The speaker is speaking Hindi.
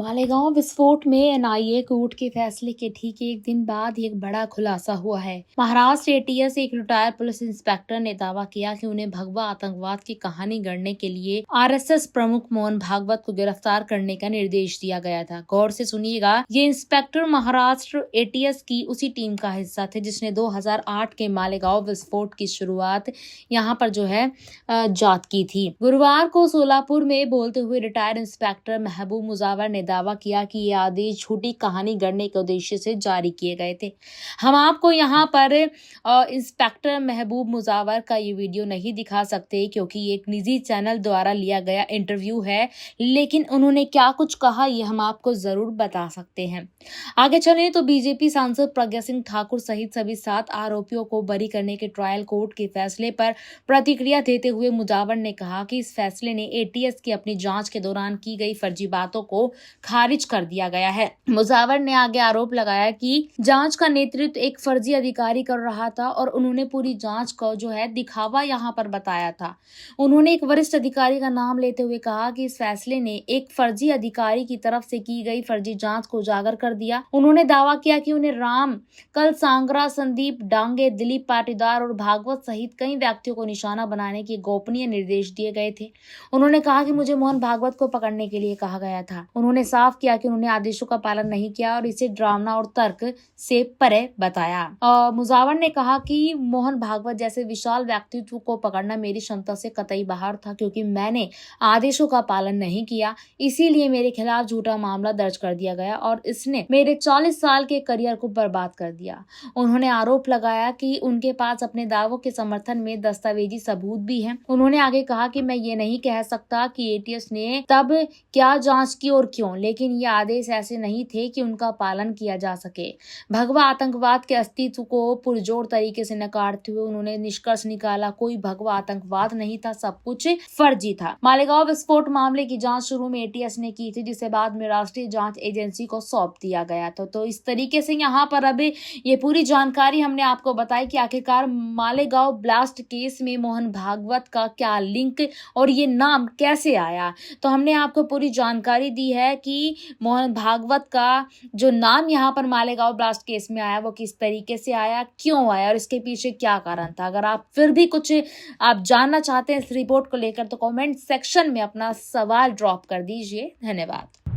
मालेगांव विस्फोट में एनआईए कोर्ट के फैसले के ठीक एक दिन बाद एक बड़ा खुलासा हुआ है। महाराष्ट्र एटीएस एक रिटायर्ड पुलिस इंस्पेक्टर ने दावा किया कि उन्हें भगवा आतंकवाद की कहानी गढ़ने के लिए आरएसएस प्रमुख मोहन भागवत को गिरफ्तार करने का निर्देश दिया गया था। गौर से सुनिएगा, ये इंस्पेक्टर महाराष्ट्र एटीएस की उसी टीम का हिस्सा थे जिसने 2008 के मालेगांव विस्फोट की शुरुआत यहाँ पर जात की थी। गुरुवार को सोलापुर में बोलते हुए रिटायर्ड इंस्पेक्टर महबूब मुजावर ने दावा किया कि ये आदेश झूठी कहानी गढ़ने के उद्देश्य से जारी किए गए थे। हम आपको यहाँ पर इंस्पेक्टर महबूब मुजावर का ये वीडियो नहीं दिखा सकते क्योंकि ये एक निजी चैनल द्वारा लिया गया इंटरव्यू है, लेकिन उन्होंने क्या कुछ कहा ये हम आपको जरूर बता सकते हैं। आगे चलें तो बीजेपी सांसद प्रज्ञा सिंह ठाकुर सहित सभी 7 आरोपियों को बरी करने के ट्रायल कोर्ट के फैसले पर प्रतिक्रिया देते हुए मुजावर ने कहा कि इस फैसले ने एटीएस की अपनी जांच के दौरान की गई फर्जी बातों को खारिज कर दिया गया है। मुजावर ने आगे आरोप लगाया कि जांच का नेतृत्व एक फर्जी अधिकारी कर रहा था और उन्होंने पूरी जांच को दिखावा यहाँ पर बताया था। उन्होंने एक वरिष्ठ अधिकारी का नाम लेते हुए कहा कि इस फैसले ने एक फर्जी अधिकारी की तरफ से की गई फर्जी जांच को उजागर कर दिया। उन्होंने दावा किया कि उन्हें राम, कल सांगरा, संदीप डांगे, दिलीप पाटीदार और भागवत सहित कई व्यक्तियों को निशाना बनाने के गोपनीय निर्देश दिए गए थे। उन्होंने कहा कि मुझे मोहन भागवत को पकड़ने के लिए कहा गया था। उन्होंने साफ किया कि उन्होंने आदेशों का पालन नहीं किया और इसे ड्रामा और तर्क से परे बताया। मुजावर ने कहा कि मोहन भागवत जैसे विशाल व्यक्तित्व को पकड़ना मेरी क्षमता से कतई बाहर था, क्योंकि मैंने आदेशों का पालन नहीं किया, इसीलिए मेरे खिलाफ झूठा मामला दर्ज कर दिया गया और इसने मेरे 40 साल के करियर को बर्बाद कर दिया। उन्होंने आरोप लगाया कि उनके पास अपने दावों के समर्थन में दस्तावेजी सबूत भी हैं। उन्होंने आगे कहा कि मैं ये नहीं कह सकता कि एटीएस ने तब क्या जांच की और क्यों, लेकिन ये आदेश ऐसे नहीं थे कि उनका पालन किया जा सके। भगवा आतंकवाद के अस्तित्व को पुरजोर तरीके से नकारते हुए उन्होंने निष्कर्ष निकाला, कोई भगवा आतंकवाद नहीं था, सब कुछ फर्जी था। मालेगांव विस्फोट मामले की जांच शुरू में एटीएस ने की थी, जिसे बाद में राष्ट्रीय जांच एजेंसी को सौंप दिया गया था। तो इस तरीके से यहाँ पर अब ये पूरी जानकारी हमने आपको बताई कि आखिरकार मालेगांव ब्लास्ट केस में मोहन भागवत का क्या लिंक और ये नाम कैसे आया। तो हमने आपको पूरी जानकारी दी है कि मोहन भागवत का जो नाम यहाँ पर मालेगांव ब्लास्ट केस में आया वो किस तरीके से आया, क्यों आया और इसके पीछे क्या कारण था। अगर आप फिर भी कुछ आप जानना चाहते हैं इस रिपोर्ट को लेकर तो कमेंट सेक्शन में अपना सवाल ड्रॉप कर दीजिए। धन्यवाद।